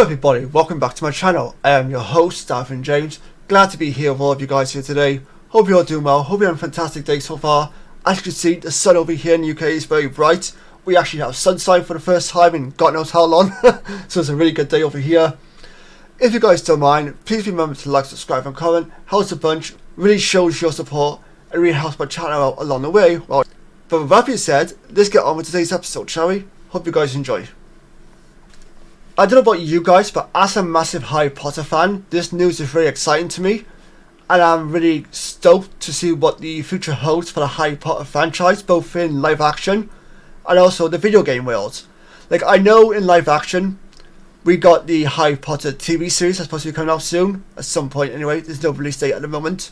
Hello everybody, welcome back to my channel. I am your host, Stephen James. Glad to be here with all of you guys here today. Hope you're all doing well, hope you're having a fantastic day so far. As you can see, the sun over here in the UK is very bright. We actually have sunshine for the first time in God knows how long. So it's a really good day over here. If you guys don't mind, please remember to like, subscribe and comment. Helps a bunch, really shows your support and really helps my channel out along the way. But with that being said, let's get on with today's episode, shall we? Hope you guys enjoy. I don't know about you guys, but as a massive Harry Potter fan, this news is very exciting to me. And I'm really stoked to see what the future holds for the Harry Potter franchise, both in live action and also the video game world. Like, I know in live action, we got the Harry Potter TV series that's supposed to be coming out soon, at some point anyway. There's no release date at the moment.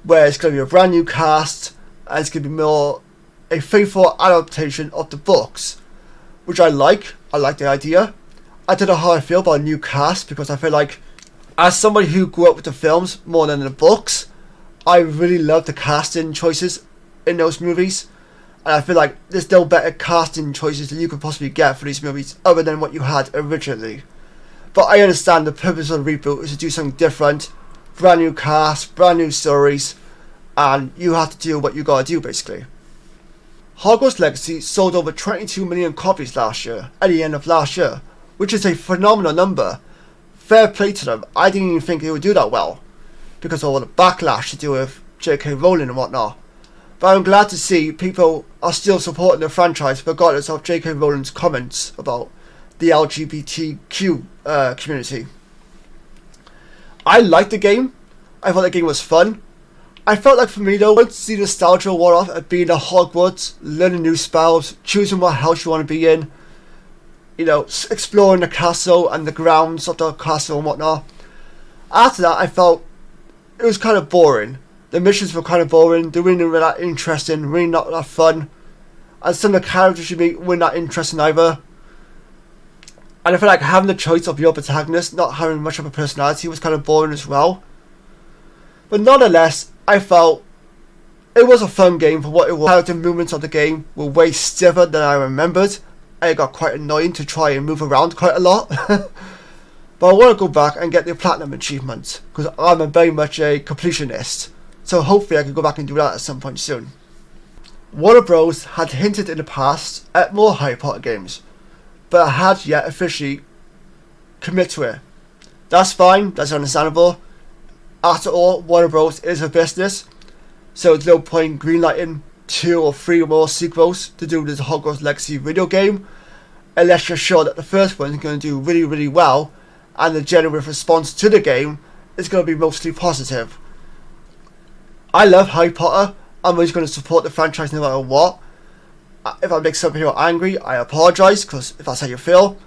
Where it's going to be a brand new cast, and it's going to be more a faithful adaptation of the books. Which I like the idea. I don't know how I feel about a new cast, because I feel like, as somebody who grew up with the films more than the books, I really love the casting choices in those movies. And I feel like there's no better casting choices that you could possibly get for these movies other than what you had originally. But I understand the purpose of the reboot is to do something different, brand new cast, brand new stories, and you have to do what you gotta do basically. Hogwarts Legacy sold over 22 million copies last year, at the end of last year, which is a phenomenal number. Fair play to them. I didn't even think they would do that well, because of all the backlash to do with J.K. Rowling and whatnot. But I'm glad to see people are still supporting the franchise regardless of J.K. Rowling's comments about the LGBTQ community. I liked the game. I thought the game was fun. I felt like for me though, once the nostalgia wore off of being at Hogwarts, learning new spells, choosing what house you want to be in, you know, exploring the castle and the grounds of the castle and whatnot. After that, I felt it was kind of boring. The missions were kind of boring. They weren't really that interesting, really not that fun. And some of the characters you meet weren't that interesting either. And I feel like having the choice of your protagonist not having much of a personality was kind of boring as well. But nonetheless, I felt it was a fun game for what it was. Character movements of the game were way stiffer than I remembered. It got quite annoying to try and move around quite a lot. But I want to go back and get the platinum achievement, because I'm very much a completionist. So hopefully I can go back and do that at some point soon. Warner Bros had hinted in the past at more Harry Potter games, but had yet officially commit to it. That's fine, that's understandable. After all, Warner Bros is a business, so there's no point greenlighting 2 or 3 more sequels to do this Hogwarts Legacy video game, unless you're sure that the first one is going to do really well and the general response to the game is going to be mostly positive. I love Harry Potter. I'm always going to support the franchise no matter what. If I make some people angry, I apologise, because if that's how you feel.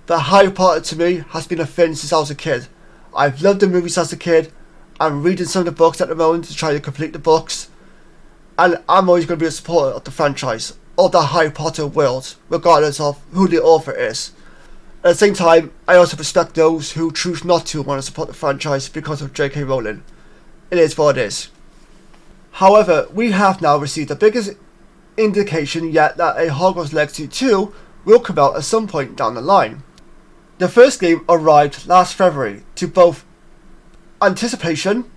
But Harry Potter to me has been a thing since I was a kid. I've loved the movies as a kid. I'm reading some of the books at the moment to try to complete the books. And I'm always going to be a supporter of the franchise, of the Harry Potter world, regardless of who the author is. At the same time, I also respect those who choose not to want to support the franchise because of J.K. Rowling. It is what it is. However, we have now received the biggest indication yet that a Hogwarts Legacy 2 will come out at some point down the line. The first game arrived last February to both anticipation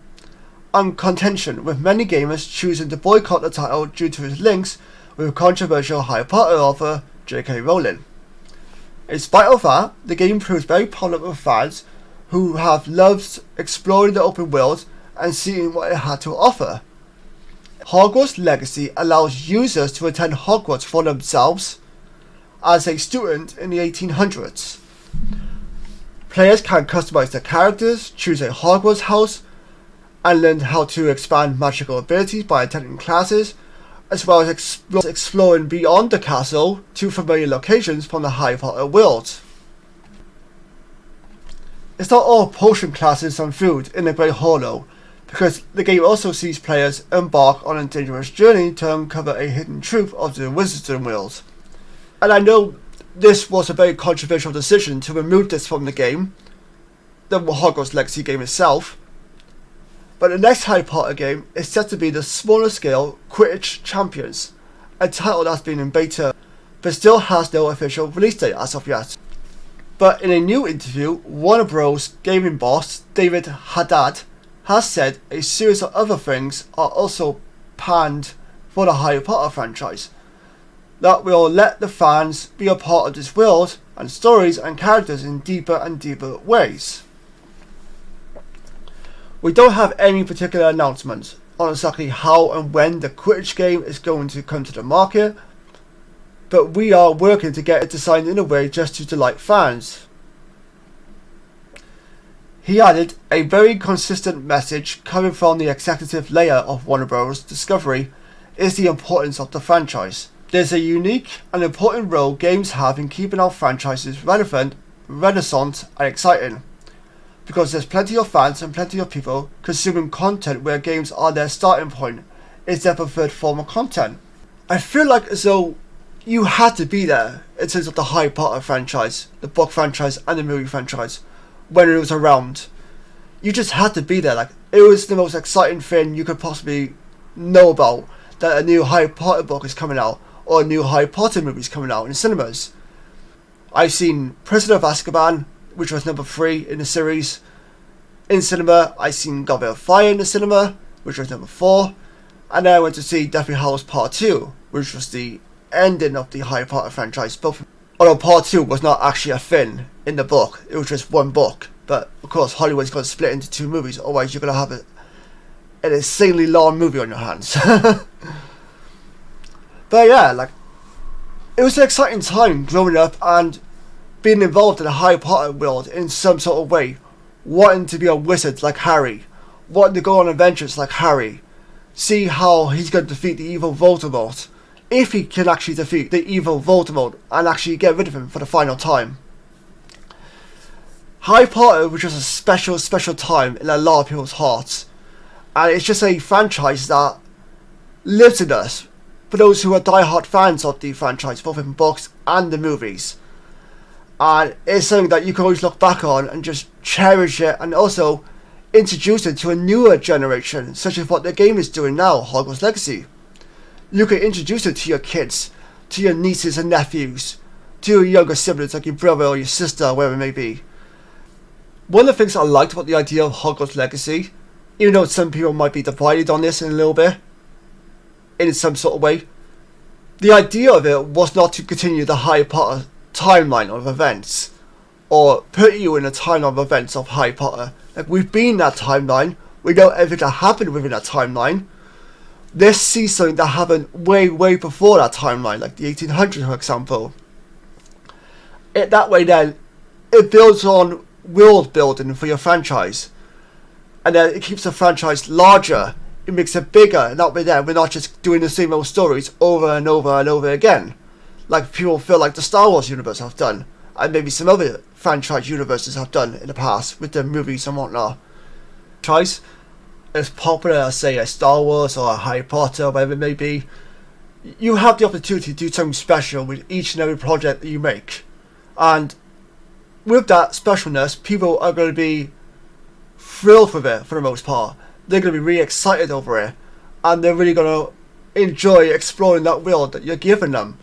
and contention, with many gamers choosing to boycott the title due to its links with controversial Harry Potter author J.K. Rowling. In spite of that, the game proves very popular with fans who have loved exploring the open world and seeing what it had to offer. Hogwarts Legacy allows users to attend Hogwarts for themselves as a student in the 1800s. Players can customize their characters, choose a Hogwarts house, and learn how to expand magical abilities by attending classes, as well as exploring beyond the castle to familiar locations from the Harry Potter world. It's not all potion classes and food in the Great Hall though, because the game also sees players embark on a dangerous journey to uncover a hidden truth of the wizarding world. And I know this was a very controversial decision to remove this from the game, the Hogwarts Legacy game itself, but the next Harry Potter game is set to be the smaller scale Quidditch Champions, a title that's been in beta but still has no official release date as of yet. But in a new interview, Warner Bros. Gaming boss David Haddad has said a series of other things are also planned for the Harry Potter franchise that will let the fans be a part of this world and stories and characters in deeper and deeper ways. We don't have any particular announcements on exactly how and when the Quidditch game is going to come to the market, but we are working to get it designed in a way just to delight fans. He added, a very consistent message coming from the executive layer of Warner Bros. Discovery is the importance of the franchise. There's a unique and important role games have in keeping our franchises relevant, renaissance and exciting. Because there's plenty of fans and plenty of people consuming content where games are their starting point, is their preferred form of content. I feel like as though you had to be there in terms of the Harry Potter franchise, the book franchise and the movie franchise when it was around. You just had to be there. Like, it was the most exciting thing you could possibly know about, that a new Harry Potter book is coming out or a new Harry Potter movie is coming out in cinemas. I've seen Prisoner of Azkaban, which was number 3 in the series, in cinema. I've seen Goblet of Fire in the cinema, which was number 4, and then I went to see Deathly Hallows Part 2, which was the ending of the Harry Potter franchise. Although Part 2 was not actually a thing in the book, it was just one book, but of course Hollywood's going to split into 2 movies, otherwise you're going to have an insanely long movie on your hands. But yeah, like, it was an exciting time growing up and being involved in the Harry Potter world in some sort of way, wanting to be a wizard like Harry, wanting to go on adventures like Harry, see how he's going to defeat the evil Voldemort, if he can actually defeat the evil Voldemort and actually get rid of him for the final time. Harry Potter was just a special, special time in a lot of people's hearts, and it's just a franchise that lives in us for those who are die-hard fans of the franchise, both in books and the movies. And it's something that you can always look back on and just cherish it, and also introduce it to a newer generation, such as what the game is doing now, Hogwarts Legacy. You can introduce it to your kids, to your nieces and nephews, to your younger siblings like your brother or your sister, wherever it may be. One of the things I liked about the idea of Hogwarts Legacy, even though some people might be divided on this in a little bit, in some sort of way, the idea of it was not to continue the Harry Potter timeline of events, or put you in a timeline of events of Harry Potter. Like, we've been in that timeline, we know everything that happened within that timeline. Let's see something that happened way, way before that timeline, like the 1800s, for example. That way then, it builds on world building for your franchise, and then it keeps the franchise larger, it makes it bigger, and that way then we're not just doing the same old stories over and over and over again, like people feel like the Star Wars universe have done, and maybe some other franchise universes have done in the past with their movies and whatnot. Franchise as popular as, say, a Star Wars or a Harry Potter, whatever it may be, you have the opportunity to do something special with each and every project that you make, and with that specialness, people are going to be thrilled with it for the most part. They're going to be really excited over it, and they're really going to enjoy exploring that world that you're giving them.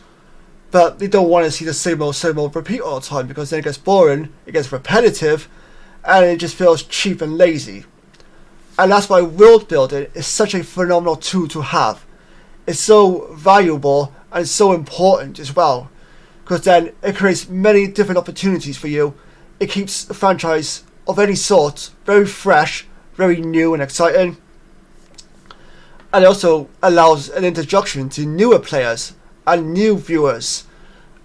But they don't want to see the same old repeat all the time, because then it gets boring, it gets repetitive, and it just feels cheap and lazy. And that's why world building is such a phenomenal tool to have. It's so valuable and so important as well, because then it creates many different opportunities for you. It keeps the franchise of any sort very fresh, very new and exciting, and it also allows an introduction to newer players and new viewers,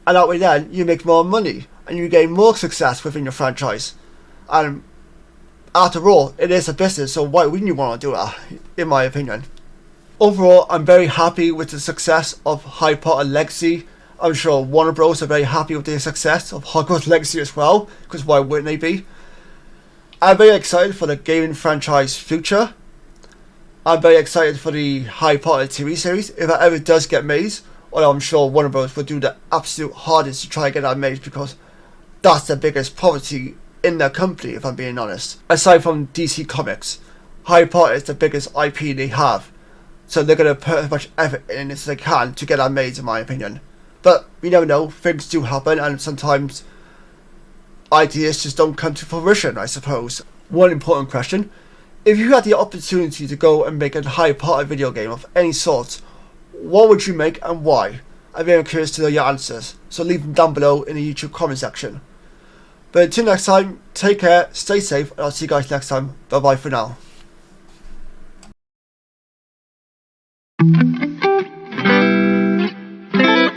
and that way then you make more money and you gain more success within your franchise. And after all, it is a business, so why wouldn't you want to do that, in my opinion? Overall, I'm very happy with the success of Harry Potter Legacy. I'm sure Warner Bros. Are very happy with the success of Hogwarts Legacy as well, because why wouldn't they be? I'm very excited for the gaming franchise future. I'm very excited for the Harry Potter TV series, if that ever does get made. Although I'm sure Warner Bros. Will do the absolute hardest to try and get that made, because that's the biggest poverty in their company, if I'm being honest. Aside from DC Comics, Harry Potter is the biggest IP they have, so they're going to put as much effort in as they can to get that made, in my opinion. But you never know, things do happen, and sometimes ideas just don't come to fruition, I suppose. One important question: if you had the opportunity to go and make a Harry Potter video game of any sort, what would you make and why? I'm very curious to know your answers, so leave them down below in the YouTube comment section. But until next time, take care, stay safe, and I'll see you guys next time. Bye bye for now.